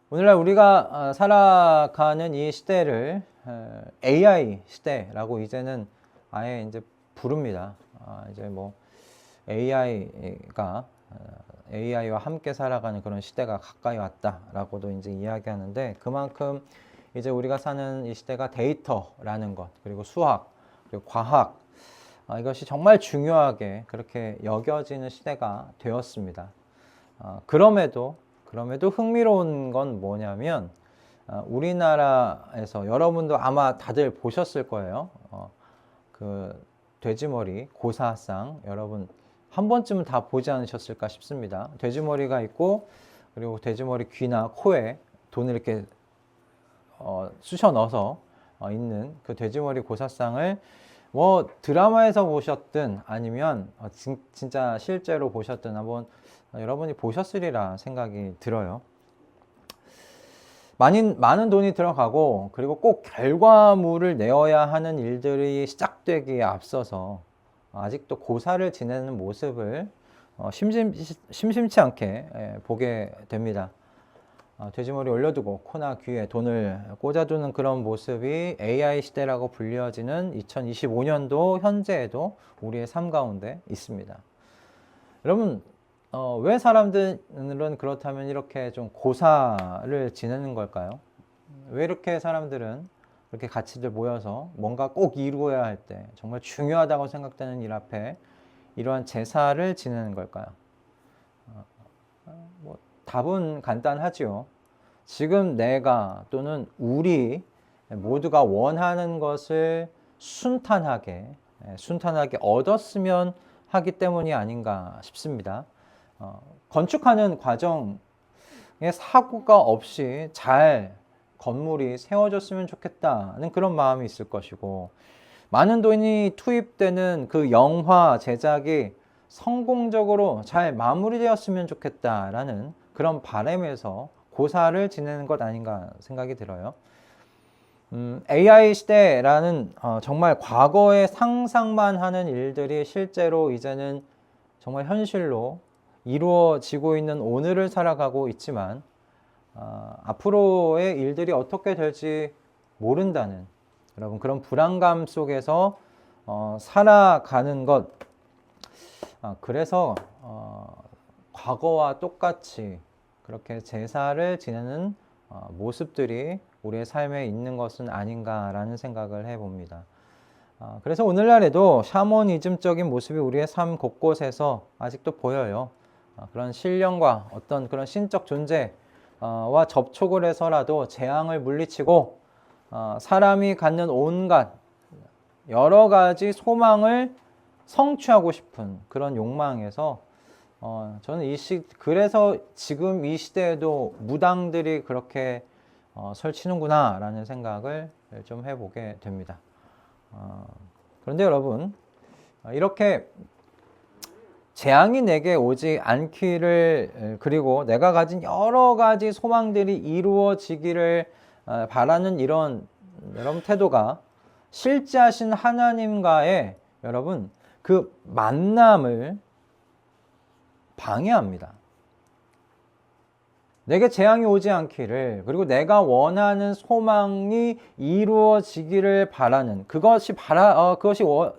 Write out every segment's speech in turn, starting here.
오늘날 우리가 살아가는 이 시대를 AI 시대라고 이제는 아예 이제 부릅니다. 이제 뭐 AI가 AI와 함께 살아가는 그런 시대가 가까이 왔다라고도 이제 이야기하는데, 그만큼 이제 우리가 사는 이 시대가 데이터라는 것, 그리고 수학, 그리고 과학, 이것이 정말 중요하게 그렇게 여겨지는 시대가 되었습니다. 그럼에도 흥미로운 건 뭐냐면, 우리나라에서 여러분도 아마 다들 보셨을 거예요. 그 돼지머리 고사상, 여러분 한 번쯤은 다 보지 않으셨을까 싶습니다. 돼지머리가 있고, 그리고 돼지머리 귀나 코에 돈을 이렇게 쑤셔 넣어서 있는 그 돼지머리 고사상을 뭐 드라마에서 보셨든 아니면 진짜 실제로 보셨든 한번 여러분이 보셨으리라 생각이 들어요. 많은 돈이 들어가고, 그리고 꼭 결과물을 내어야 하는 일들이 시작되기에 앞서서 아직도 고사를 지내는 모습을 심심치 않게 보게 됩니다. 돼지머리 올려두고 코나 귀에 돈을 꽂아두는 그런 모습이 AI 시대라고 불려지는 2025년도 현재에도 우리의 삶 가운데 있습니다. 여러분, 왜 사람들은 그렇다면 이렇게 좀 고사를 지내는 걸까요? 왜 이렇게 사람들은 이렇게 같이들 모여서 뭔가 꼭 이루어야 할 때, 정말 중요하다고 생각되는 일 앞에 이러한 제사를 지내는 걸까요? 뭐 답은 간단하지요. 지금 내가 또는 우리 모두가 원하는 것을 순탄하게 얻었으면 하기 때문이 아닌가 싶습니다. 건축하는 과정에 사고가 없이 잘 건물이 세워졌으면 좋겠다는 그런 마음이 있을 것이고, 많은 돈이 투입되는 그 영화 제작이 성공적으로 잘 마무리되었으면 좋겠다라는 그런 바람에서 고사를 지내는 것 아닌가 생각이 들어요. AI 시대라는 정말 과거에 상상만 하는 일들이 실제로 이제는 정말 현실로 이루어지고 있는 오늘을 살아가고 있지만, 앞으로의 일들이 어떻게 될지 모른다는 여러분 그런 불안감 속에서 살아가는 것. 그래서 과거와 똑같이 그렇게 제사를 지내는 모습들이 우리의 삶에 있는 것은 아닌가라는 생각을 해봅니다. 그래서 오늘날에도 샤머니즘적인 모습이 우리의 삶 곳곳에서 아직도 보여요. 그런 신령과 어떤 그런 신적 존재와 접촉을 해서라도 재앙을 물리치고, 사람이 갖는 온갖 여러 가지 소망을 성취하고 싶은 그런 욕망에서 저는 그래서 지금 이 시대에도 무당들이 그렇게 설치는구나 라는 생각을 좀 해보게 됩니다. 그런데 여러분, 이렇게 재앙이 내게 오지 않기를, 그리고 내가 가진 여러 가지 소망들이 이루어지기를 바라는 이런 여러분 태도가 실제하신 하나님과의 여러분 그 만남을 방해합니다. 내게 재앙이 오지 않기를, 그리고 내가 원하는 소망이 이루어지기를 바라는, 그것이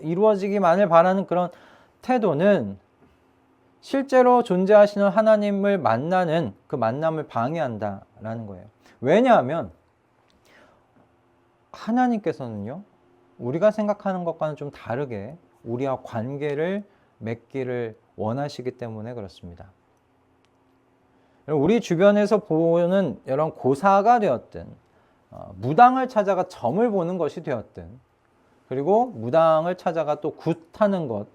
이루어지기만을 바라는 그런 태도는 실제로 존재하시는 하나님을 만나는 그 만남을 방해한다라는 거예요. 왜냐하면 하나님께서는요, 우리가 생각하는 것과는 좀 다르게 우리와 관계를 맺기를 원하시기 때문에 그렇습니다. 우리 주변에서 보는 이런 고사가 되었든, 무당을 찾아가 점을 보는 것이 되었든, 그리고 무당을 찾아가 또 굿하는 것,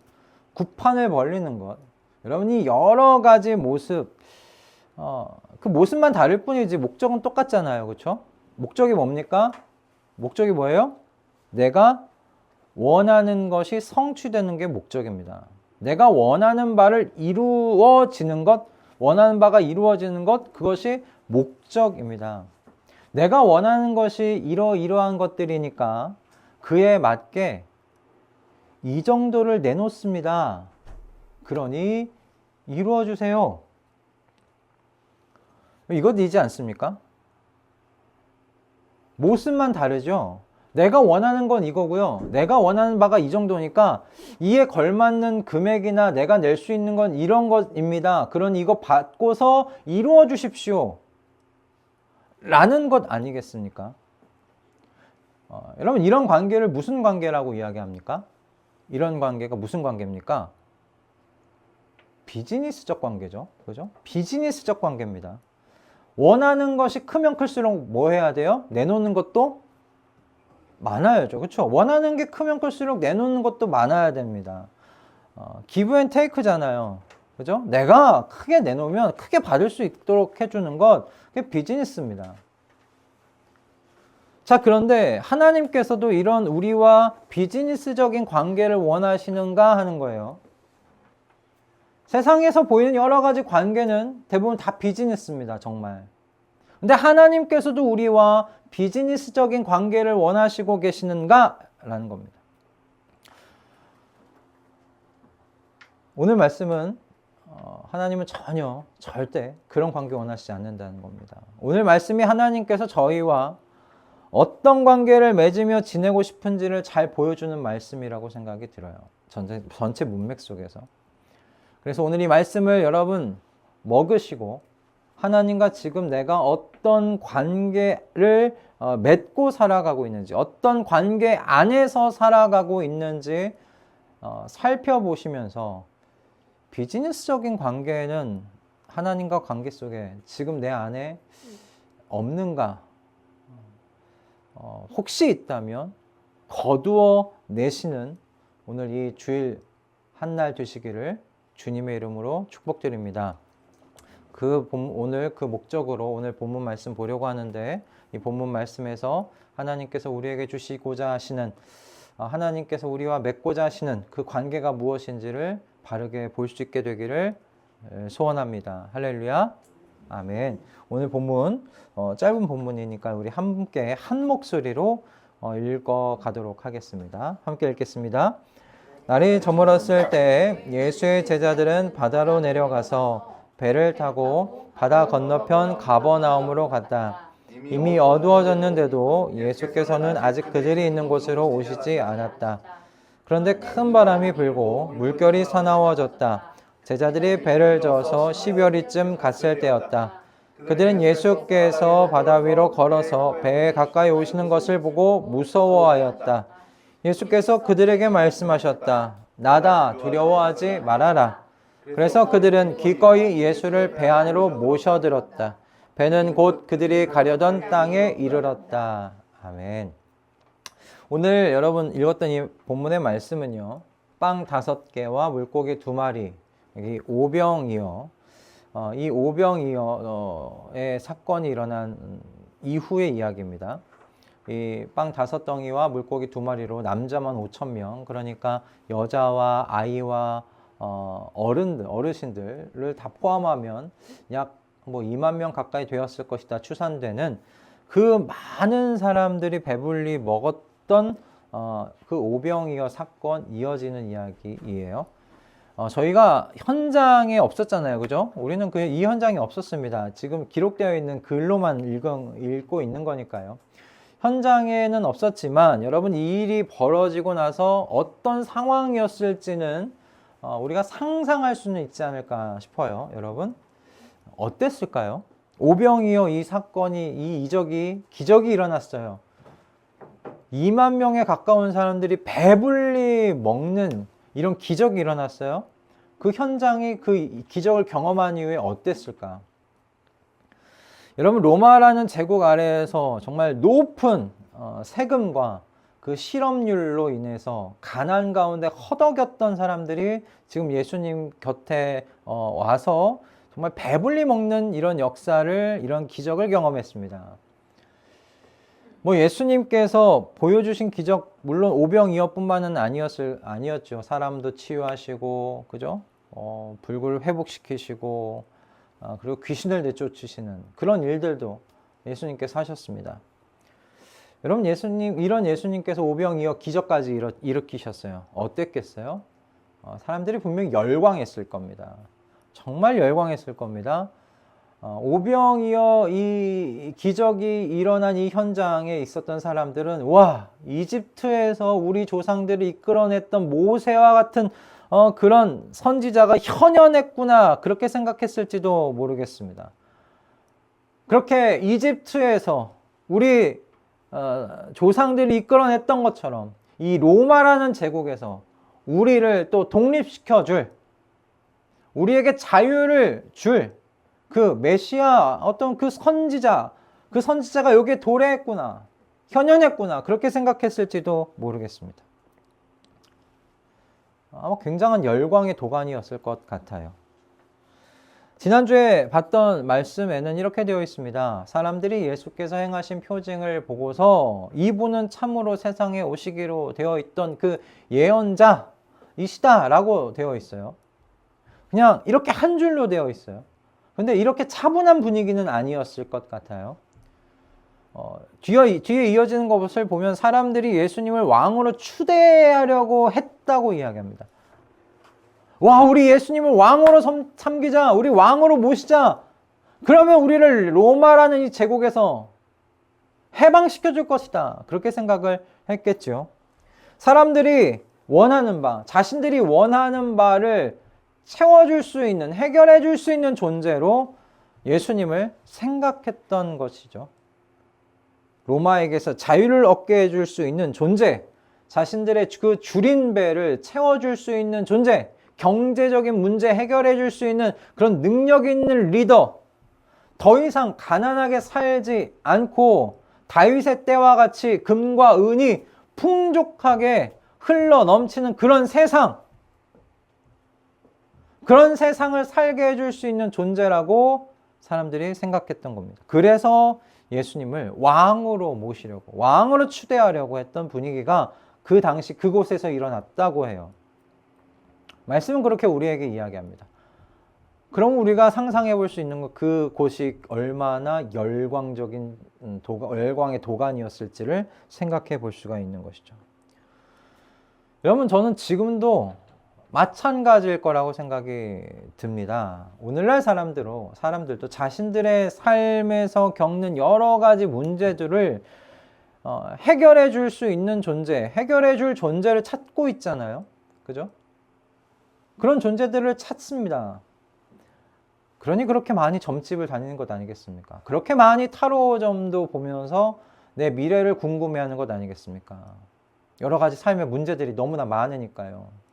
굿판을 벌리는 것, 여러분이 여러 가지 모습, 그 모습만 다를 뿐이지 목적은 똑같잖아요. 그렇죠? 목적이 뭡니까? 목적이 뭐예요? 내가 원하는 것이 성취되는 게 목적입니다. 내가 원하는 바를 원하는 바가 이루어지는 것, 그것이 목적입니다. 내가 원하는 것이 이러한 것들이니까 그에 맞게 이 정도를 내놓습니다. 그러니 이루어 주세요. 이것이지 않습니까? 모습만 다르죠. 내가 원하는 건 이거고요. 내가 원하는 바가 이 정도니까 이에 걸맞는 금액이나 내가 낼 수 있는 건 이런 것입니다. 그러니 이거 받고서 이루어 주십시오. 라는 것 아니겠습니까? 여러분, 이런 관계를 무슨 관계라고 이야기합니까? 이런 관계가 무슨 관계입니까? 비즈니스적 관계죠. 그죠? 비즈니스적 관계입니다. 원하는 것이 크면 클수록 뭐 해야 돼요? 내놓는 것도 많아야죠. 그렇죠? 원하는 게 크면 클수록 내놓는 것도 많아야 됩니다. 기브 앤 테이크잖아요. 그죠? 내가 크게 내놓으면 크게 받을 수 있도록 해주는 것, 그게 비즈니스입니다. 자, 그런데 하나님께서도 이런 우리와 비즈니스적인 관계를 원하시는가 하는 거예요. 세상에서 보이는 여러 가지 관계는 대부분 다 비즈니스입니다. 정말. 근데 하나님께서도 우리와 비즈니스적인 관계를 원하시고 계시는가? 라는 겁니다. 오늘 말씀은 하나님은 전혀 절대 그런 관계 원하시지 않는다는 겁니다. 오늘 말씀이 하나님께서 저희와 어떤 관계를 맺으며 지내고 싶은지를 잘 보여주는 말씀이라고 생각이 들어요. 전체 문맥 속에서. 그래서 오늘 이 말씀을 여러분 먹으시고 하나님과 지금 내가 어떤 관계를 맺고 살아가고 있는지, 어떤 관계 안에서 살아가고 있는지 살펴보시면서 비즈니스적인 관계는 하나님과 관계 속에 지금 내 안에 없는가? 혹시 있다면 거두어 내시는 오늘 이 주일 한날 되시기를 주님의 이름으로 축복드립니다. 오늘 그 목적으로 오늘 본문 말씀 보려고 하는데, 이 본문 말씀에서 하나님께서 우리에게 주시고자 하시는, 하나님께서 우리와 맺고자 하시는 그 관계가 무엇인지를 바르게 볼 수 있게 되기를 소원합니다. 할렐루야. 아멘. 오늘 본문 짧은 본문이니까 우리 함께 한 목소리로 읽어 가도록 하겠습니다. 함께 읽겠습니다. 날이 저물었을 때 예수의 제자들은 바다로 내려가서 배를 타고 바다 건너편 가버나움으로 갔다. 이미 어두워졌는데도 예수께서는 아직 그들이 있는 곳으로 오시지 않았다. 그런데 큰 바람이 불고 물결이 사나워졌다. 제자들이 배를 저어서 10여리쯤 갔을 때였다. 그들은 예수께서 바다 위로 걸어서 배에 가까이 오시는 것을 보고 무서워하였다. 예수께서 그들에게 말씀하셨다. 나다, 두려워하지 말아라. 그래서 그들은 기꺼이 예수를 배 안으로 모셔들었다. 배는 곧 그들이 가려던 땅에 이르렀다. 아멘. 오늘 여러분 읽었던 이 본문의 말씀은요, 빵 5개와 물고기 2마리, 여기 오병이어, 이 오병이어의 사건이 일어난 이후의 이야기입니다. 이 빵 5덩이와 물고기 2마리로 남자만 5,000명, 그러니까 여자와 아이와 어르신들을 다 포함하면 약 2만 명 가까이 되었을 것이다 추산되는 그 많은 사람들이 배불리 먹었던 그 오병이어 사건 이어지는 이야기이에요. 저희가 현장에 없었잖아요. 그죠? 우리는 이 현장에 없었습니다. 지금 기록되어 있는 글로만 읽고 있는 거니까요. 현장에는 없었지만 여러분, 이 일이 벌어지고 나서 어떤 상황이었을지는 우리가 상상할 수는 있지 않을까 싶어요. 여러분, 어땠을까요? 오병이어 이 사건이, 이 기적이 일어났어요. 2만 명에 가까운 사람들이 배불리 먹는 이런 기적이 일어났어요. 그 현장이 그 기적을 경험한 이후에 어땠을까? 여러분, 로마라는 제국 아래에서 정말 높은 세금과 그 실업률로 인해서 가난 가운데 허덕였던 사람들이 지금 예수님 곁에 와서 정말 배불리 먹는 이런 역사를, 이런 기적을 경험했습니다. 예수님께서 보여주신 기적, 물론 오병이어뿐만은 아니었죠. 사람도 치유하시고, 그죠? 불굴 회복시키시고, 그리고 귀신을 내쫓으시는 그런 일들도 예수님께서 하셨습니다. 여러분, 이런 예수님께서 오병이어 기적까지 일으키셨어요. 어땠겠어요? 사람들이 분명히 열광했을 겁니다. 정말 열광했을 겁니다. 오병이어 이 기적이 일어난 이 현장에 있었던 사람들은 와, 이집트에서 우리 조상들이 이끌어냈던 모세와 같은 그런 선지자가 현현했구나, 그렇게 생각했을지도 모르겠습니다. 그렇게 이집트에서 우리 조상들이 이끌어냈던 것처럼 이 로마라는 제국에서 우리를 또 독립시켜 줄, 우리에게 자유를 줄 그 메시아, 어떤 그 선지자가 여기에 도래했구나, 현현했구나, 그렇게 생각했을지도 모르겠습니다. 아마 굉장한 열광의 도가니였을 것 같아요. 지난주에 봤던 말씀에는 이렇게 되어 있습니다. 사람들이 예수께서 행하신 표징을 보고서 이분은 참으로 세상에 오시기로 되어 있던 그 예언자이시다 라고 되어 있어요. 그냥 이렇게 한 줄로 되어 있어요. 근데 이렇게 차분한 분위기는 아니었을 것 같아요. 뒤에 이어지는 것을 보면 사람들이 예수님을 왕으로 추대하려고 했다고 이야기합니다. 와, 우리 예수님을 왕으로 섬기자, 우리 왕으로 모시자, 그러면 우리를 로마라는 이 제국에서 해방시켜 줄 것이다, 그렇게 생각을 했겠죠. 사람들이 원하는 바, 자신들이 원하는 바를 채워줄 수 있는, 해결해 줄 수 있는 존재로 예수님을 생각했던 것이죠. 로마에게서 자유를 얻게 해줄 수 있는 존재, 자신들의 그 줄인 배를 채워줄 수 있는 존재, 경제적인 문제 해결해 줄 수 있는 그런 능력 있는 리더, 더 이상 가난하게 살지 않고 다윗의 때와 같이 금과 은이 풍족하게 흘러 넘치는 그런 세상을 살게 해줄 수 있는 존재라고 사람들이 생각했던 겁니다. 그래서 예수님을 왕으로 모시려고, 왕으로 추대하려고 했던 분위기가 그 당시 그곳에서 일어났다고 해요. 말씀은 그렇게 우리에게 이야기합니다. 그럼 우리가 상상해 볼 수 있는 것, 그곳이 얼마나 열광의 도가니였을지를 생각해 볼 수가 있는 것이죠. 여러분, 저는 지금도 마찬가지일 거라고 생각이 듭니다. 오늘날 사람들도 자신들의 삶에서 겪는 여러 가지 문제들을 해결해 줄 수 있는 존재, 해결해 줄 존재를 찾고 있잖아요. 그죠? 그런 존재들을 찾습니다. 그러니 그렇게 많이 점집을 다니는 것 아니겠습니까? 그렇게 많이 타로점도 보면서 내 미래를 궁금해하는 것 아니겠습니까? 여러 가지 삶의 문제들이 너무나 많으니까요.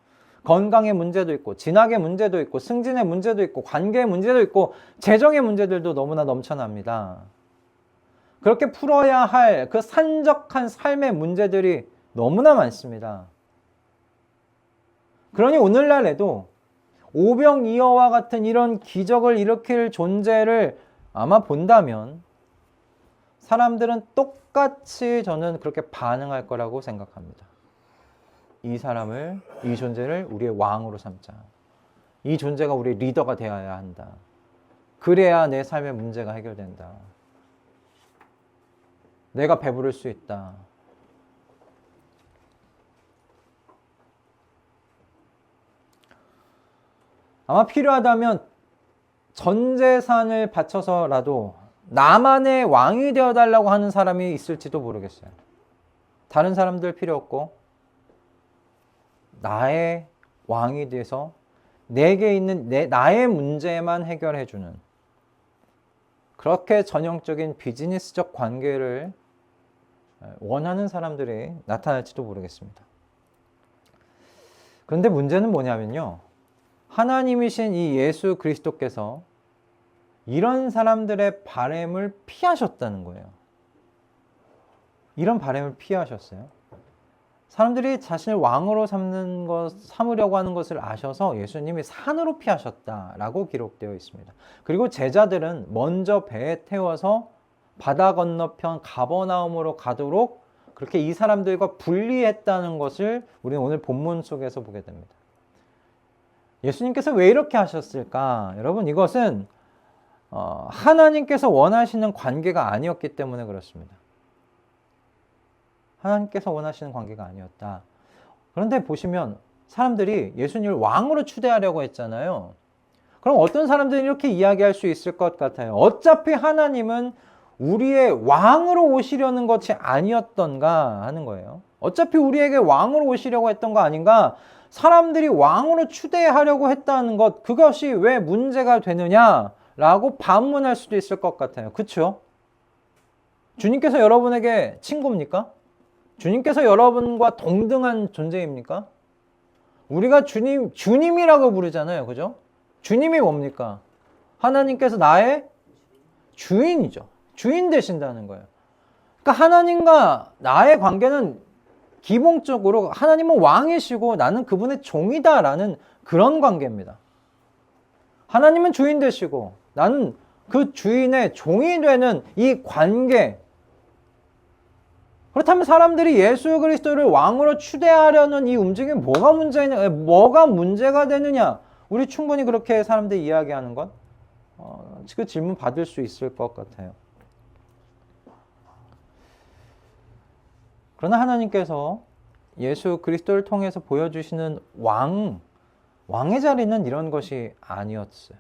건강의 문제도 있고, 진학의 문제도 있고, 승진의 문제도 있고, 관계의 문제도 있고, 재정의 문제들도 너무나 넘쳐납니다. 그렇게 풀어야 할 그 산적한 삶의 문제들이 너무나 많습니다. 그러니 오늘날에도 오병이어와 같은 이런 기적을 일으킬 존재를 아마 본다면 사람들은 똑같이 저는 그렇게 반응할 거라고 생각합니다. 이 존재를 우리의 왕으로 삼자. 이 존재가 우리의 리더가 되어야 한다. 그래야 내 삶의 문제가 해결된다. 내가 배부를 수 있다. 아마 필요하다면 전 재산을 바쳐서라도 나만의 왕이 되어달라고 하는 사람이 있을지도 모르겠어요. 다른 사람들 필요 없고 나의 왕이 돼서 내게 있는 나의 문제만 해결해주는, 그렇게 전형적인 비즈니스적 관계를 원하는 사람들이 나타날지도 모르겠습니다. 그런데 문제는 뭐냐면요, 하나님이신 이 예수 그리스도께서 이런 사람들의 바램을 피하셨다는 거예요. 이런 바램을 피하셨어요. 사람들이 자신을 왕으로 삼으려고 하는 것을 아셔서 예수님이 산으로 피하셨다라고 기록되어 있습니다. 그리고 제자들은 먼저 배에 태워서 바다 건너편 가버나움으로 가도록 그렇게 이 사람들과 분리했다는 것을 우리는 오늘 본문 속에서 보게 됩니다. 예수님께서 왜 이렇게 하셨을까? 여러분, 이것은 하나님께서 원하시는 관계가 아니었기 때문에 그렇습니다. 하나님께서 원하시는 관계가 아니었다. 그런데 보시면 사람들이 예수님을 왕으로 추대하려고 했잖아요. 그럼 어떤 사람들은 이렇게 이야기할 수 있을 것 같아요. 어차피 하나님은 우리의 왕으로 오시려는 것이 아니었던가 하는 거예요. 어차피 우리에게 왕으로 오시려고 했던 거 아닌가? 사람들이 왕으로 추대하려고 했다는 것, 그것이 왜 문제가 되느냐라고 반문할 수도 있을 것 같아요. 그렇죠? 주님께서 여러분에게 친구입니까? 주님께서 여러분과 동등한 존재입니까? 우리가 주님이라고 부르잖아요. 그죠? 주님이 뭡니까? 하나님께서 나의 주인이죠. 주인 되신다는 거예요. 그러니까 하나님과 나의 관계는 기본적으로 하나님은 왕이시고 나는 그분의 종이다라는 그런 관계입니다. 하나님은 주인 되시고 나는 그 주인의 종이 되는 이 관계. 그렇다면 사람들이 예수 그리스도를 왕으로 추대하려는 이 움직임이 뭐가 문제가 되느냐? 우리 충분히 그렇게 사람들이 이야기하는 것, 그 질문 받을 수 있을 것 같아요. 그러나 하나님께서 예수 그리스도를 통해서 보여주시는 왕의 자리는 이런 것이 아니었어요.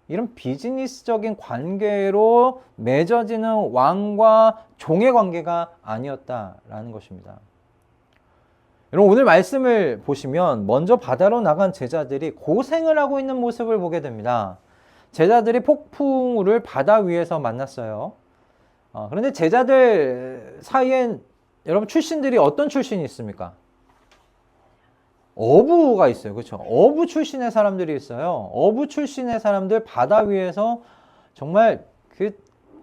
이런 비즈니스적인 관계로 맺어지는 왕과 종의 관계가 아니었다라는 것입니다. 여러분, 오늘 말씀을 보시면 먼저 바다로 나간 제자들이 고생을 하고 있는 모습을 보게 됩니다. 제자들이 폭풍우를 바다 위에서 만났어요. 그런데 제자들 사이엔 여러분 출신들이 어떤 출신이 있습니까? 어부가 있어요. 그렇죠? 어부 출신의 사람들이 있어요. 어부 출신의 사람들 바다 위에서 정말 그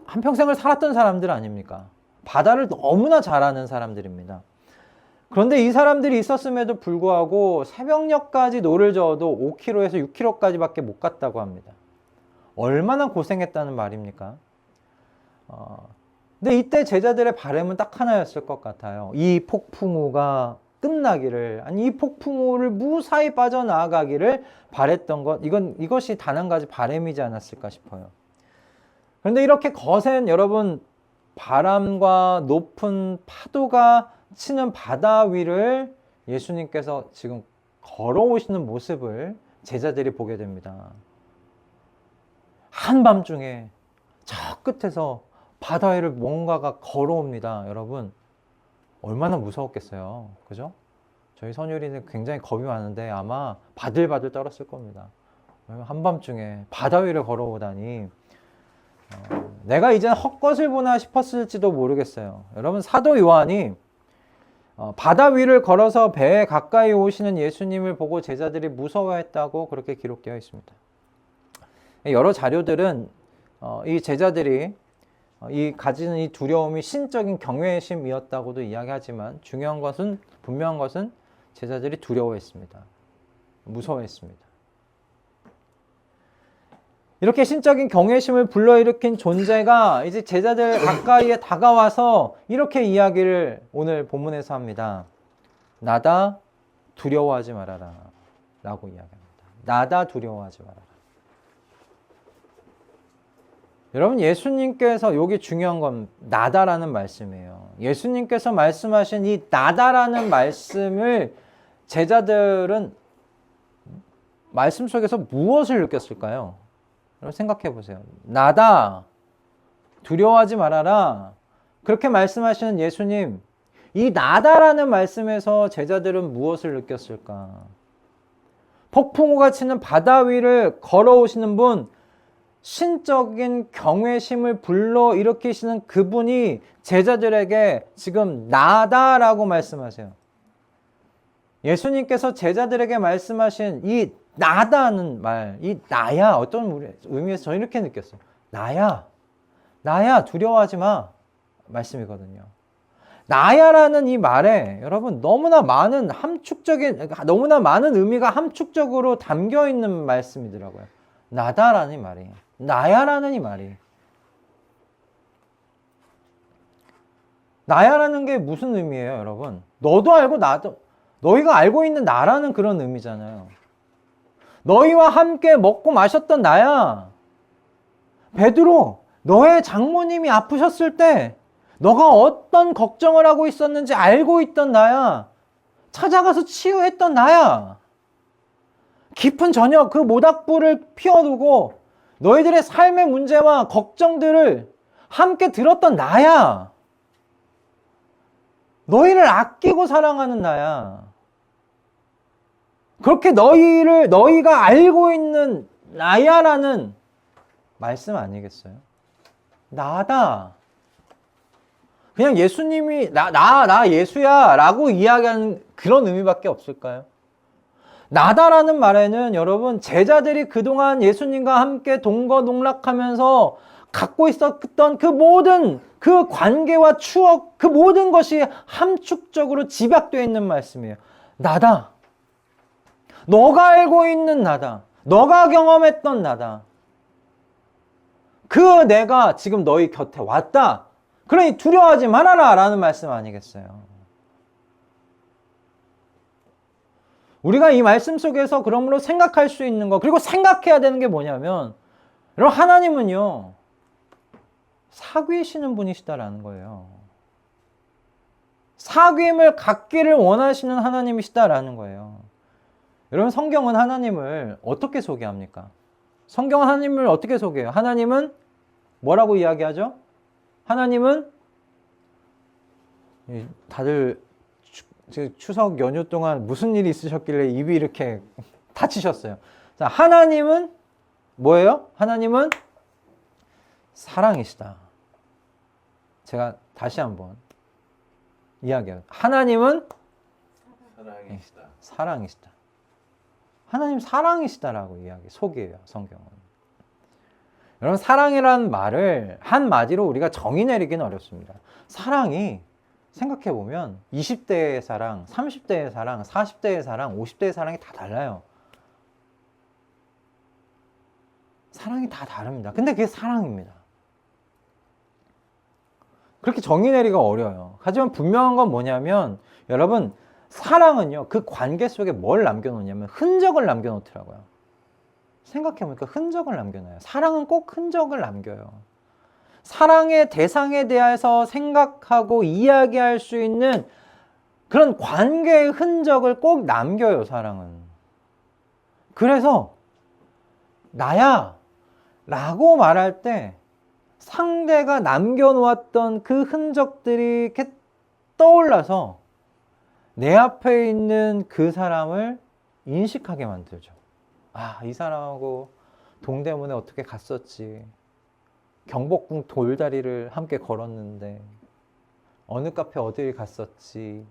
한평생을 살았던 사람들 아닙니까? 바다를 너무나 잘 아는 사람들입니다. 그런데 이 사람들이 있었음에도 불구하고 새벽녘까지 노를 저어도 5km에서 6km까지밖에 못 갔다고 합니다. 얼마나 고생했다는 말입니까? 근데 이때 제자들의 바람은 딱 하나였을 것 같아요. 이 폭풍우가 끝나기를, 아니 이 폭풍우를 무사히 빠져나가기를 바랬던 것, 이것이 단 한 가지 바람이지 않았을까 싶어요. 그런데 이렇게 거센 여러분 바람과 높은 파도가 치는 바다 위를 예수님께서 지금 걸어오시는 모습을 제자들이 보게 됩니다. 한밤중에 저 끝에서 바다 위를 뭔가가 걸어옵니다. 여러분 얼마나 무서웠겠어요. 그죠? 저희 선율이는 굉장히 겁이 많은데 아마 바들바들 떨었을 겁니다. 한밤중에 바다 위를 걸어오다니 내가 이젠 헛것을 보나 싶었을지도 모르겠어요. 여러분 사도 요한이 바다 위를 걸어서 배에 가까이 오시는 예수님을 보고 제자들이 무서워했다고 그렇게 기록되어 있습니다. 여러 자료들은 이 제자들이 가지는 이 두려움이 신적인 경외심이었다고도 이야기하지만 분명한 것은 제자들이 두려워했습니다. 무서워했습니다. 이렇게 신적인 경외심을 불러일으킨 존재가 이제 제자들 가까이에 다가와서 이렇게 이야기를 오늘 본문에서 합니다. 나다 두려워하지 말아라 라고 이야기합니다. 나다 두려워하지 말아라. 여러분 예수님께서 여기 중요한 건 나다라는 말씀이에요. 예수님께서 말씀하신 이 나다라는 말씀을 제자들은 말씀 속에서 무엇을 느꼈을까요? 여러분 생각해 보세요. 나다 두려워하지 말아라 그렇게 말씀하시는 예수님, 이 나다라는 말씀에서 제자들은 무엇을 느꼈을까? 폭풍우가 치는 바다 위를 걸어오시는 분, 신적인 경외심을 불러일으키시는 그분이 제자들에게 지금 나다라고 말씀하세요. 예수님께서 제자들에게 말씀하신 이 나다는 말, 이 나야, 어떤 의미에서 저는 이렇게 느꼈어요. 나야 두려워하지 마 말씀이거든요. 나야라는 이 말에 여러분 너무나 많은 의미가 함축적으로 담겨 있는 말씀이더라고요. 나다라는 이 말이, 나야라는 이 말이. 나야라는 게 무슨 의미예요, 여러분? 너도 알고 너희가 알고 있는 나라는 그런 의미잖아요. 너희와 함께 먹고 마셨던 나야. 베드로, 너의 장모님이 아프셨을 때 너가 어떤 걱정을 하고 있었는지 알고 있던 나야. 찾아가서 치유했던 나야. 깊은 저녁 그 모닥불을 피워두고 너희들의 삶의 문제와 걱정들을 함께 들었던 나야. 너희를 아끼고 사랑하는 나야. 그렇게 너희가 알고 있는 나야라는 말씀 아니겠어요? 나다. 그냥 예수님이 나 예수야 라고 이야기하는 그런 의미밖에 없을까요? 나다라는 말에는 여러분, 제자들이 그동안 예수님과 함께 동거동락하면서 갖고 있었던 그 모든 그 관계와 추억, 그 모든 것이 함축적으로 집약되어 있는 말씀이에요. 나다. 너가 알고 있는 나다. 너가 경험했던 나다. 그 내가 지금 너희 곁에 왔다. 그러니 두려워하지 말아라 라는 말씀 아니겠어요? 우리가 이 말씀 속에서 그러므로 생각할 수 있는 거, 그리고 생각해야 되는 게 뭐냐면, 여러분, 하나님은요, 사귀시는 분이시다라는 거예요. 사귐을 갖기를 원하시는 하나님이시다라는 거예요. 여러분, 성경은 하나님을 어떻게 소개합니까? 성경은 하나님을 어떻게 소개해요? 하나님은 뭐라고 이야기하죠? 하나님은 다들 추석 연휴 동안 무슨 일이 있으셨길래 입이 이렇게 다치셨어요. 자, 하나님은 뭐예요? 하나님은 사랑이시다. 제가 다시 한번 이야기해요. 하나님은 사랑이시다. 하나님 사랑이시다라고 소개해요, 성경은. 여러분, 사랑이라는 말을 한마디로 우리가 정의 내리기는 어렵습니다. 사랑이 생각해보면 20대의 사랑, 30대의 사랑, 40대의 사랑, 50대의 사랑이 다 달라요. 사랑이 다 다릅니다. 근데 그게 사랑입니다. 그렇게 정의 내리기가 어려워요. 하지만 분명한 건 뭐냐면, 여러분, 사랑은요, 그 관계 속에 뭘 남겨놓냐면 흔적을 남겨놓더라고요. 생각해보니까 흔적을 남겨놔요. 사랑은 꼭 흔적을 남겨요. 사랑의 대상에 대해서 생각하고 이야기할 수 있는 그런 관계의 흔적을 꼭 남겨요, 사랑은. 그래서 나야 라고 말할 때 상대가 남겨놓았던 그 흔적들이 이렇게 떠올라서 내 앞에 있는 그 사람을 인식하게 만들죠. 아, 이 사람하고 동대문에 어떻게 갔었지. 경복궁 돌다리를 함께 걸었는데 어느 카페 어디를 갔었지.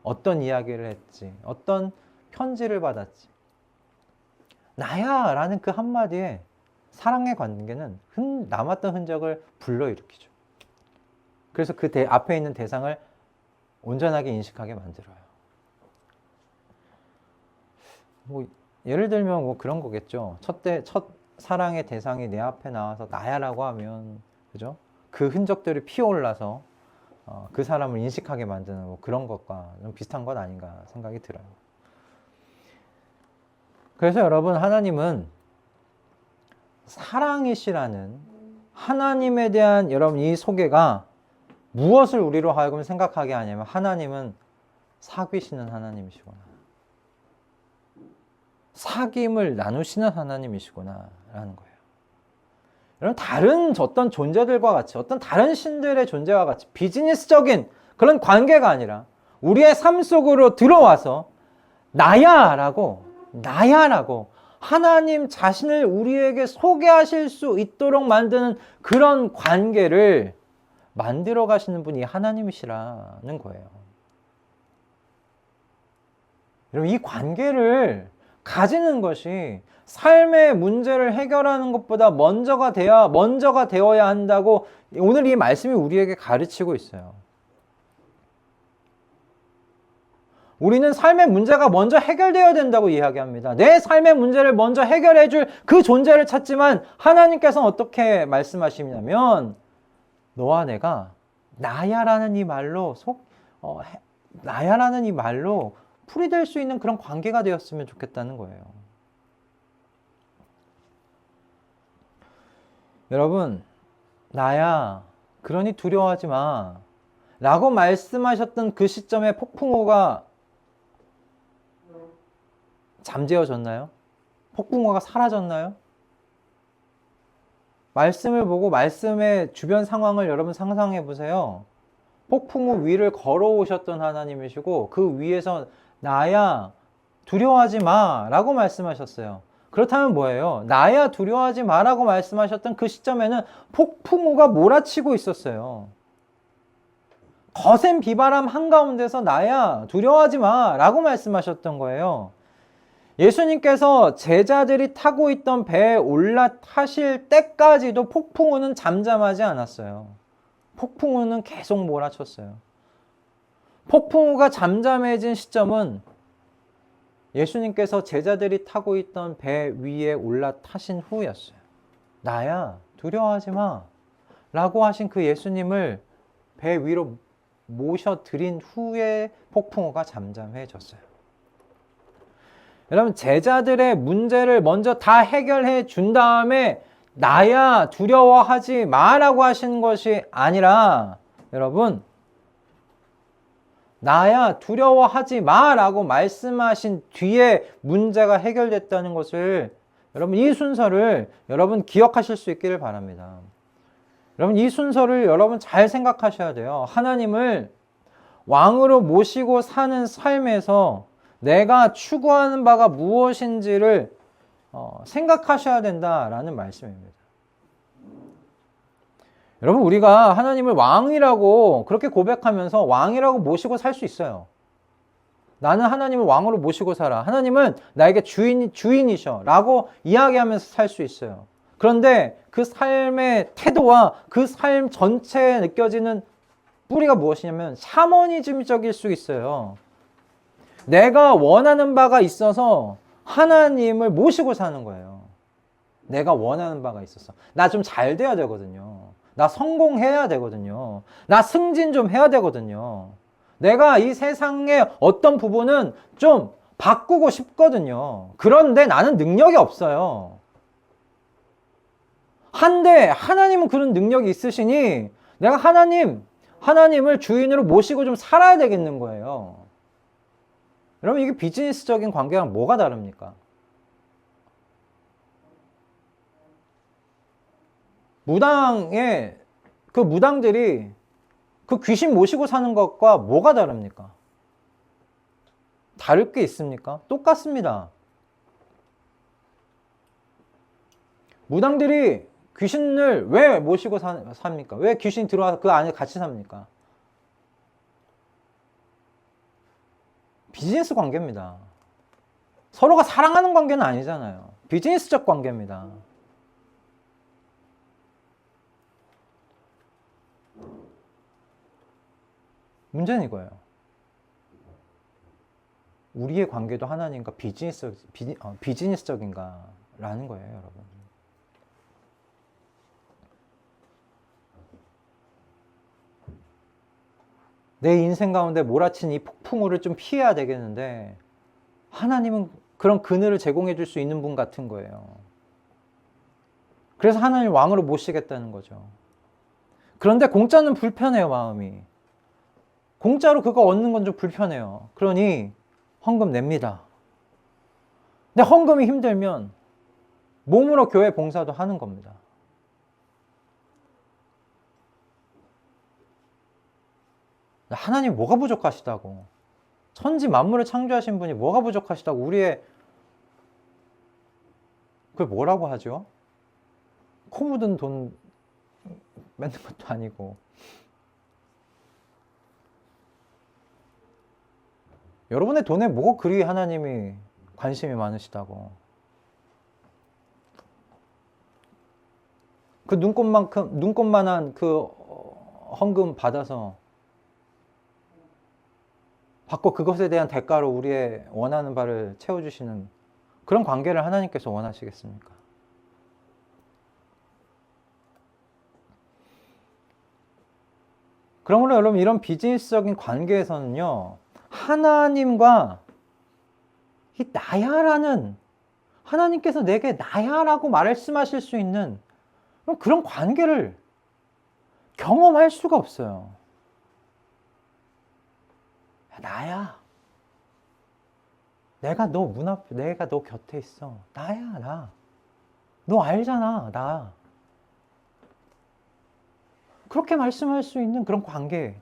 어떤 이야기를 했지. 어떤 편지를 받았지. 나야 라는 그 한마디에 사랑의 관계는 남았던 흔적을 불러일으키죠. 그래서 그 앞에 있는 대상을 온전하게 인식하게 만들어요. 뭐 예를 들면 뭐 그런 거겠죠. 첫 사랑의 대상이 내 앞에 나와서 나야라고 하면, 그죠? 그 흔적들이 피어올라서 그 사람을 인식하게 만드는 뭐 그런 것과 좀 비슷한 것 아닌가 생각이 들어요. 그래서 여러분, 하나님은 사랑이시라는 하나님에 대한 여러분 이 소개가 무엇을 우리로 하여금 생각하게 하냐면, 하나님은 사귀시는 하나님이시구나. 사귐을 나누시는 하나님이시구나 라는 거예요. 여러분, 다른 어떤 존재들과 같이, 어떤 다른 신들의 존재와 같이 비즈니스적인 그런 관계가 아니라 우리의 삶 속으로 들어와서 나야라고 하나님 자신을 우리에게 소개하실 수 있도록 만드는 그런 관계를 만들어 가시는 분이 하나님이시라는 거예요. 여러분, 이 관계를 가지는 것이 삶의 문제를 해결하는 것보다 먼저가 되어야 한다고 오늘 이 말씀이 우리에게 가르치고 있어요. 우리는 삶의 문제가 먼저 해결되어야 된다고 이야기합니다. 내 삶의 문제를 먼저 해결해 줄 그 존재를 찾지만 하나님께서는 어떻게 말씀하시냐면, 너와 내가 나야라는 이 말로 나야라는 이 말로 풀이될 수 있는 그런 관계가 되었으면 좋겠다는 거예요. 여러분, 나야, 그러니 두려워하지 마 라고 말씀하셨던 그 시점에 폭풍우가 잠재워졌나요? 폭풍우가 사라졌나요? 말씀을 보고 말씀의 주변 상황을 여러분 상상해 보세요. 폭풍우 위를 걸어오셨던 하나님이시고 그 위에서 나야 두려워하지 마 라고 말씀하셨어요. 그렇다면 뭐예요? 나야 두려워하지 마라고 말씀하셨던 그 시점에는 폭풍우가 몰아치고 있었어요. 거센 비바람 한가운데서 나야 두려워하지 마라고 말씀하셨던 거예요. 예수님께서 제자들이 타고 있던 배에 올라타실 때까지도 폭풍우는 잠잠하지 않았어요. 폭풍우는 계속 몰아쳤어요. 폭풍우가 잠잠해진 시점은 예수님께서 제자들이 타고 있던 배 위에 올라타신 후였어요. 나야 두려워하지 마 라고 하신 그 예수님을 배 위로 모셔드린 후에 폭풍우가 잠잠해졌어요. 여러분, 제자들의 문제를 먼저 다 해결해 준 다음에 나야 두려워하지 마라고 하시는 것이 아니라, 여러분, 나야 두려워하지 마라고 말씀하신 뒤에 문제가 해결됐다는 것을 여러분, 이 순서를 여러분 기억하실 수 있기를 바랍니다. 여러분, 이 순서를 여러분 잘 생각하셔야 돼요. 하나님을 왕으로 모시고 사는 삶에서 내가 추구하는 바가 무엇인지를 생각하셔야 된다라는 말씀입니다. 여러분, 우리가 하나님을 왕이라고 그렇게 고백하면서 왕이라고 모시고 살 수 있어요. 나는 하나님을 왕으로 모시고 살아. 하나님은 나에게 주인이셔 라고 이야기하면서 살 수 있어요. 그런데 그 삶의 태도와 그 삶 전체에 느껴지는 뿌리가 무엇이냐면 샤머니즘적일 수 있어요. 내가 원하는 바가 있어서 하나님을 모시고 사는 거예요. 내가 원하는 바가 있어서. 나 좀 잘 돼야 되거든요. 나 성공해야 되거든요. 나 승진 좀 해야 되거든요. 내가 이 세상의 어떤 부분은 좀 바꾸고 싶거든요. 그런데 나는 능력이 없어요. 한데 하나님은 그런 능력이 있으시니 내가 하나님을 주인으로 모시고 좀 살아야 되겠는 거예요. 여러분, 이게 비즈니스적인 관계랑 뭐가 다릅니까? 무당의 그 무당들이 그 귀신 모시고 사는 것과 뭐가 다릅니까? 다를 게 있습니까? 똑같습니다. 무당들이 귀신을 왜 모시고 삽니까? 왜 귀신이 들어와서 그 안에 같이 삽니까? 비즈니스 관계입니다. 서로가 사랑하는 관계는 아니잖아요. 비즈니스적 관계입니다. 문제는 이거예요. 우리의 관계도 하나님과 비즈니스적인가? 라는 거예요, 여러분. 내 인생 가운데 몰아친 이 폭풍우를 좀 피해야 되겠는데 하나님은 그런 그늘을 제공해 줄 수 있는 분 같은 거예요. 그래서 하나님 왕으로 모시겠다는 거죠. 그런데 공짜는 불편해요, 마음이. 공짜로 그거 얻는 건 좀 불편해요. 그러니 헌금 냅니다. 근데 헌금이 힘들면 몸으로 교회 봉사도 하는 겁니다. 하나님 뭐가 부족하시다고? 천지 만물을 창조하신 분이 뭐가 부족하시다고 우리의 그걸 뭐라고 하죠? 코 묻은 돈 맺는 것도 아니고. 여러분의 돈에 뭐가 그리 하나님이 관심이 많으시다고. 그 눈곱만한 그 헌금 받아서 받고 그것에 대한 대가로 우리의 원하는 바를 채워주시는 그런 관계를 하나님께서 원하시겠습니까? 그러므로 여러분, 이런 비즈니스적인 관계에서는요, 하나님과 이 나야라는, 하나님께서 내게 나야라고 말씀하실 수 있는 그런 관계를 경험할 수가 없어요. 나야. 내가 너 문 앞에, 내가 너 곁에 있어. 나야, 나. 너 알잖아, 나. 그렇게 말씀할 수 있는 그런 관계.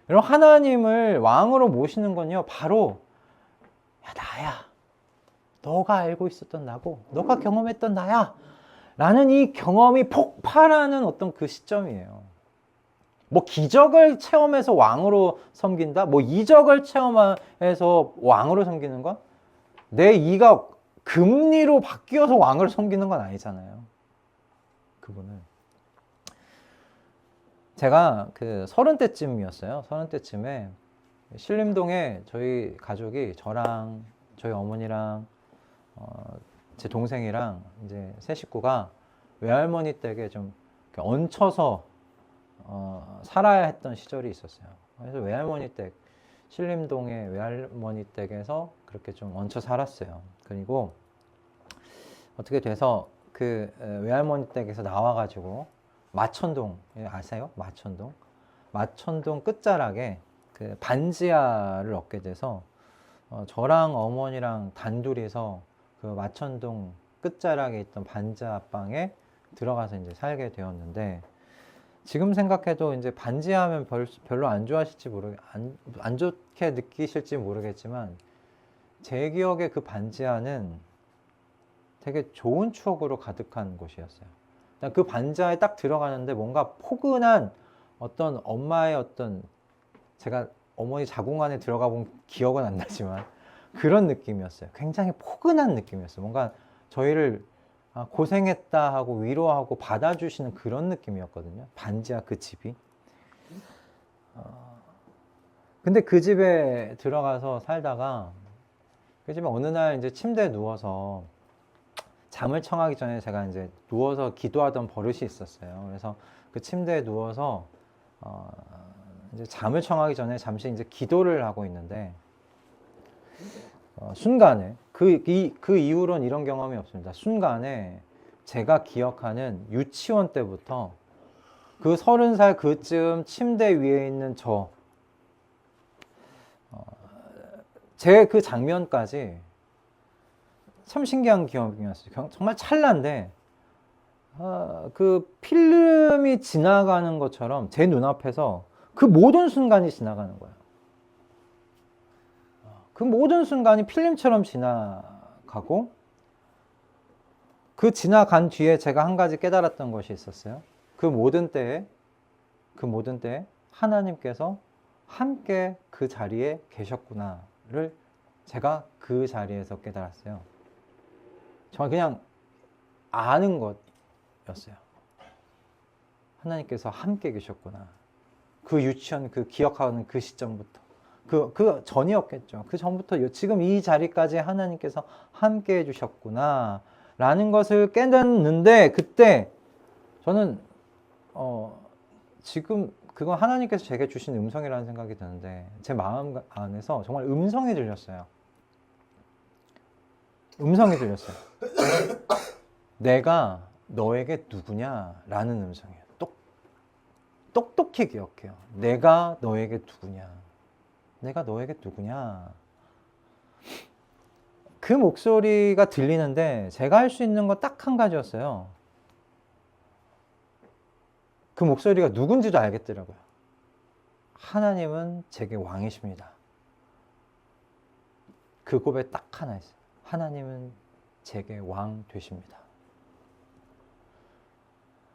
여러분, 하나님을 왕으로 모시는 건요, 바로, 야, 나야. 너가 알고 있었던 나고, 너가 경험했던 나야. 라는 이 경험이 폭발하는 어떤 그 시점이에요. 뭐 기적을 체험해서 왕으로 섬긴다? 뭐 이적을 체험해서 왕으로 섬기는 건? 내 이가 금리로 바뀌어서 왕을 섬기는 건 아니잖아요. 그분은. 제가 그 30대쯤이었어요. 30대쯤에 신림동에 저희 가족이 저랑 저희 어머니랑 제 동생이랑 이제 세 식구가 외할머니 댁에 좀 얹혀서 살아야 했던 시절이 있었어요. 그래서 외할머니 댁, 신림동의 외할머니 댁에서 그렇게 좀 얹혀 살았어요. 그리고 어떻게 돼서 그 외할머니 댁에서 나와가지고 마천동 아세요? 마천동? 마천동 끝자락에 그 반지하를 얻게 돼서 저랑 어머니랑 단둘이서 그 마천동 끝자락에 있던 반지하방에 들어가서 이제 살게 되었는데, 지금 생각해도 이제 반지하면 별로 안 좋아하실지 안 좋게 느끼실지 모르겠지만, 제 기억에 그 반지하는 되게 좋은 추억으로 가득한 곳이었어요. 그 반지하에 딱 들어가는데 뭔가 포근한 어떤 엄마의 어떤, 제가 어머니 자궁 안에 들어가 본 기억은 안 나지만 그런 느낌이었어요. 굉장히 포근한 느낌이었어요. 뭔가 저희를 고생했다 하고 위로하고 받아주시는 그런 느낌이었거든요. 반지하 그 집이. 근데 그 집에 들어가서 살다가 그 집에 어느 날 이제 침대에 누워서 잠을 청하기 전에 제가 이제 누워서 기도하던 버릇이 있었어요. 그래서 그 침대에 누워서 이제 잠을 청하기 전에 잠시 이제 기도를 하고 있는데, 순간에 그 이후로는 이런 경험이 없습니다. 순간에 제가 기억하는 유치원 때부터 그 30살 그쯤 침대 위에 있는 제 그 장면까지 참 신기한 기억이었어요. 정말 찰나인데 그 필름이 지나가는 것처럼 제 눈앞에서 그 모든 순간이 지나가는 거예요. 그 모든 순간이 필름처럼 지나가고, 그 지나간 뒤에 제가 한 가지 깨달았던 것이 있었어요. 그 모든 때에 하나님께서 함께 그 자리에 계셨구나를 제가 그 자리에서 깨달았어요. 정말 그냥 아는 것이었어요. 하나님께서 함께 계셨구나. 그 유치원 그 기억하는 그 시점부터. 그 전이었겠죠. 그 전부터 지금 이 자리까지 하나님께서 함께 해주셨구나 라는 것을 깨닫는데, 그때 저는 지금 그건 하나님께서 제게 주신 음성이라는 생각이 드는데, 제 마음 안에서 정말 음성이 들렸어요. 음성이 들렸어요. 내가 너에게 누구냐 라는 음성이에요. 똑똑히 기억해요. 내가 너에게 누구냐. 내가 너에게 누구냐. 그 목소리가 들리는데 제가 할 수 있는 건 딱 한 가지였어요. 그 목소리가 누군지도 알겠더라고요. 하나님은 제게 왕이십니다. 그 고백 딱 하나 있어요. 하나님은 제게 왕 되십니다.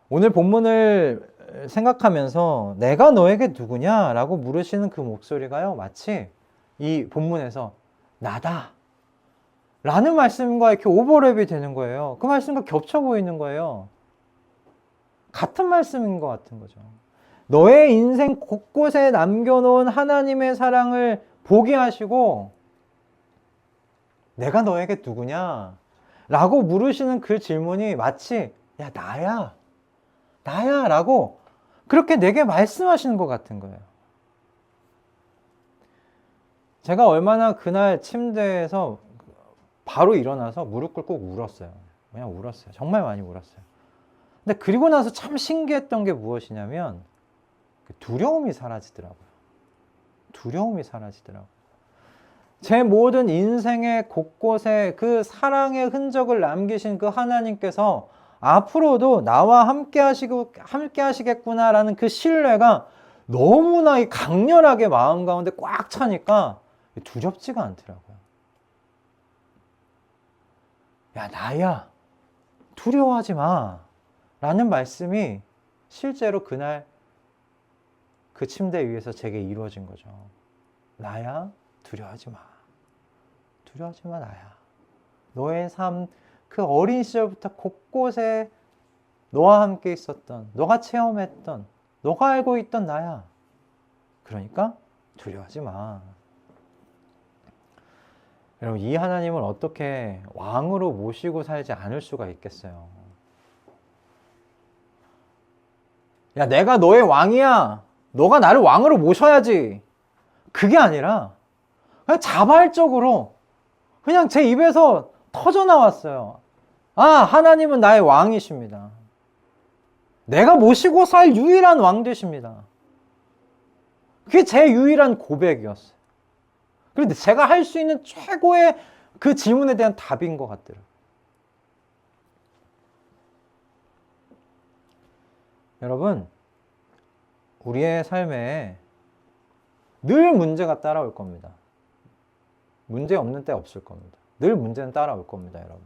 오늘 본문을 생각하면서 내가 너에게 누구냐라고 물으시는 그 목소리가요, 마치 이 본문에서 나다 라는 말씀과 이렇게 오버랩이 되는 거예요. 그 말씀과 겹쳐 보이는 거예요. 같은 말씀인 것 같은 거죠. 너의 인생 곳곳에 남겨놓은 하나님의 사랑을 보게 하시고, 내가 너에게 누구냐 라고 물으시는 그 질문이 마치 야 나야 라고 그렇게 내게 말씀하시는 것 같은 거예요. 제가 얼마나 그날 침대에서 바로 일어나서 무릎 꿇고 울었어요. 그냥 울었어요. 정말 많이 울었어요. 근데 그리고 나서 참 신기했던 게 무엇이냐면 두려움이 사라지더라고요. 두려움이 사라지더라고요. 제 모든 인생의 곳곳에 그 사랑의 흔적을 남기신 그 하나님께서 앞으로도 나와 함께 하시겠구나라는 그 신뢰가 너무나 강렬하게 마음 가운데 꽉 차니까 두렵지가 않더라고요. 야, 나야, 두려워하지 마. 라는 말씀이 실제로 그날 그 침대 위에서 제게 이루어진 거죠. 나야, 두려워하지 마. 두려워하지 마, 나야. 너의 삶, 그 어린 시절부터 곳곳에 너와 함께 있었던, 너가 체험했던, 너가 알고 있던 나야. 그러니까 두려워하지 마. 여러분, 이 하나님을 어떻게 왕으로 모시고 살지 않을 수가 있겠어요? 야, 내가 너의 왕이야. 너가 나를 왕으로 모셔야지. 그게 아니라 그냥 자발적으로 그냥 제 입에서 터져 나왔어요. 아, 하나님은 나의 왕이십니다. 내가 모시고 살 유일한 왕 되십니다. 그게 제 유일한 고백이었어요. 그런데 제가 할 수 있는 최고의 그 질문에 대한 답인 것 같더라고요. 여러분, 우리의 삶에 늘 문제가 따라올 겁니다. 문제 없는 때 없을 겁니다. 늘 문제는 따라올 겁니다, 여러분.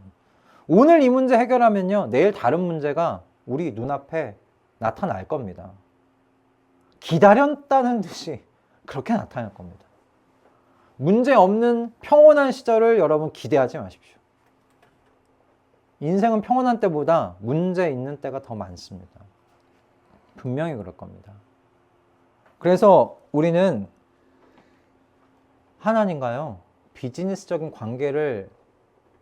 오늘 이 문제 해결하면요, 내일 다른 문제가 우리 눈앞에 나타날 겁니다. 기다렸다는 듯이 그렇게 나타날 겁니다. 문제 없는 평온한 시절을 여러분 기대하지 마십시오. 인생은 평온한 때보다 문제 있는 때가 더 많습니다. 분명히 그럴 겁니다. 그래서 우리는 하나님과요, 비즈니스적인 관계를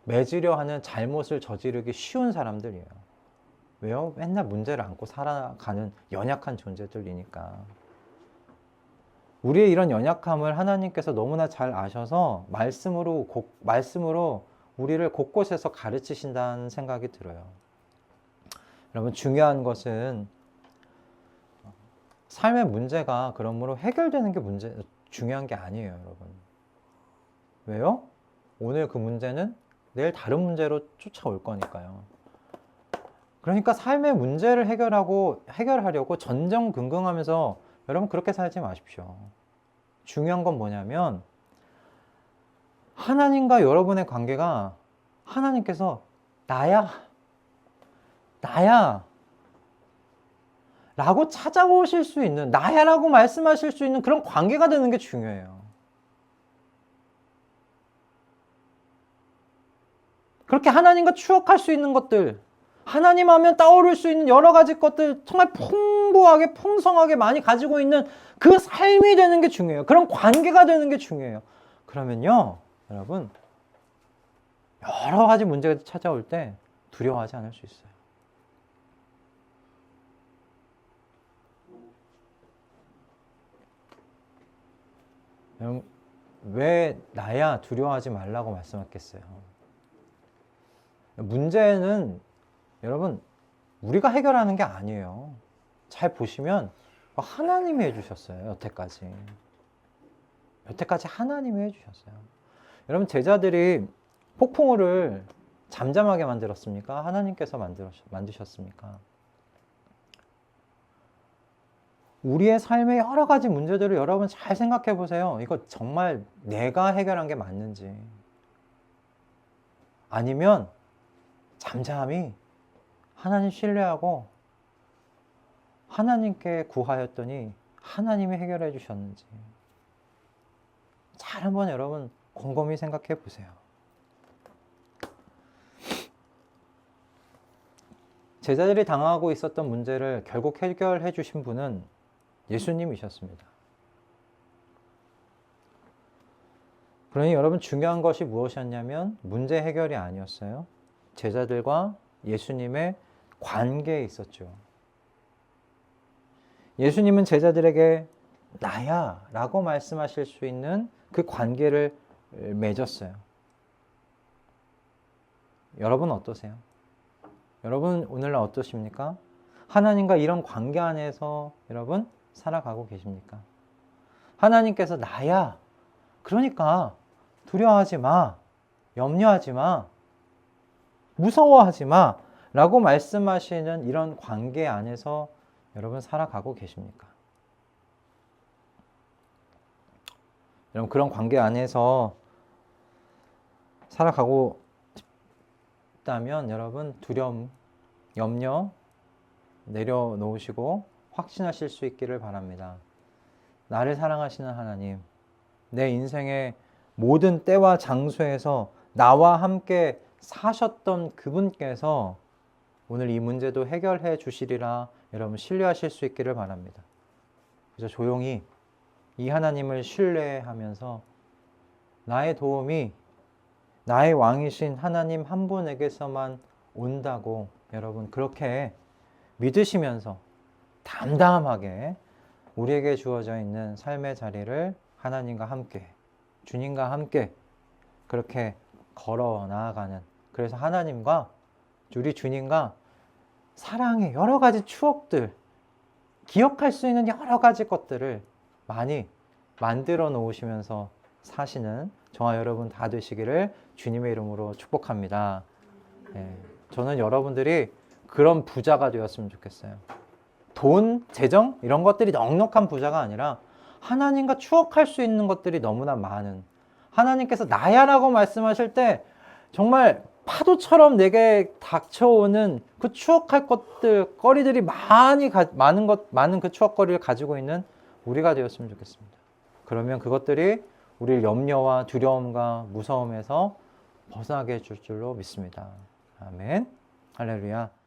맺으려 하는 잘못을 저지르기 쉬운 사람들이에요. 왜요? 맨날 문제를 안고 살아가는 연약한 존재들이니까. 우리의 이런 연약함을 하나님께서 너무나 잘 아셔서 말씀으로 우리를 곳곳에서 가르치신다는 생각이 들어요. 여러분, 중요한 것은 삶의 문제가 그러므로 해결되는 게 중요한 게 아니에요, 여러분. 왜요? 오늘 그 문제는 내일 다른 문제로 쫓아올 거니까요. 그러니까 삶의 문제를 해결하려고 전전긍긍하면서 여러분 그렇게 살지 마십시오. 중요한 건 뭐냐면 하나님과 여러분의 관계가 하나님께서 나야 라고 찾아오실 수 있는, 나야 라고 말씀하실 수 있는 그런 관계가 되는 게 중요해요. 그렇게 하나님과 추억할 수 있는 것들, 하나님 하면 떠오를 수 있는 여러 가지 것들 정말 풍부하게 풍성하게 많이 가지고 있는 그 삶이 되는 게 중요해요. 그런 관계가 되는 게 중요해요. 그러면요, 여러분, 여러 가지 문제가 찾아올 때 두려워하지 않을 수 있어요. 여러분, 왜 나야 두려워하지 말라고 말씀했겠어요? 문제는 여러분 우리가 해결하는 게 아니에요. 잘 보시면 하나님이 해주셨어요. 여태까지 하나님이 해주셨어요. 여러분, 제자들이 폭풍우를 잠잠하게 만들었습니까? 하나님께서 만드셨습니까? 우리의 삶의 여러 가지 문제들을 여러분 잘 생각해 보세요. 이거 정말 내가 해결한 게 맞는지, 아니면 잠잠히 하나님 신뢰하고 하나님께 구하였더니 하나님이 해결해 주셨는지 잘 한번 여러분 곰곰이 생각해 보세요. 제자들이 당하고 있었던 문제를 결국 해결해 주신 분은 예수님이셨습니다. 그러니 여러분, 중요한 것이 무엇이었냐면 문제 해결이 아니었어요. 제자들과 예수님의 관계에 있었죠. 예수님은 제자들에게 나야 라고 말씀하실 수 있는 그 관계를 맺었어요. 여러분 어떠세요? 여러분 오늘날 어떠십니까? 하나님과 이런 관계 안에서 여러분 살아가고 계십니까? 하나님께서 나야, 그러니까 두려워하지 마. 염려하지 마. 무서워하지 마. 라고 말씀하시는 이런 관계 안에서 여러분 살아가고 계십니까? 여러분 그런 관계 안에서 살아가고 싶다면 여러분 두려움, 염려 내려놓으시고 확신하실 수 있기를 바랍니다. 나를 사랑하시는 하나님, 내 인생의 모든 때와 장소에서 나와 함께 사셨던 그분께서 오늘 이 문제도 해결해 주시리라 여러분 신뢰하실 수 있기를 바랍니다. 그래서 조용히 이 하나님을 신뢰하면서 나의 도움이 나의 왕이신 하나님 한 분에게서만 온다고 여러분 그렇게 믿으시면서 담담하게 우리에게 주어져 있는 삶의 자리를 하나님과 함께, 주님과 함께 그렇게 걸어 나아가는, 그래서 하나님과 우리 주님과 사랑의 여러 가지 추억들, 기억할 수 있는 여러 가지 것들을 많이 만들어 놓으시면서 사시는 저와 여러분 다 되시기를 주님의 이름으로 축복합니다. 저는 여러분들이 그런 부자가 되었으면 좋겠어요. 돈, 재정 이런 것들이 넉넉한 부자가 아니라 하나님과 추억할 수 있는 것들이 너무나 많은, 하나님께서 나야 라고 말씀하실 때 정말 파도처럼 내게 닥쳐오는 그 추억할 것들, 거리들이 많은 그 추억거리를 가지고 있는 우리가 되었으면 좋겠습니다. 그러면 그것들이 우리를 염려와 두려움과 무서움에서 벗어나게 해줄 줄로 믿습니다. 아멘. 할렐루야.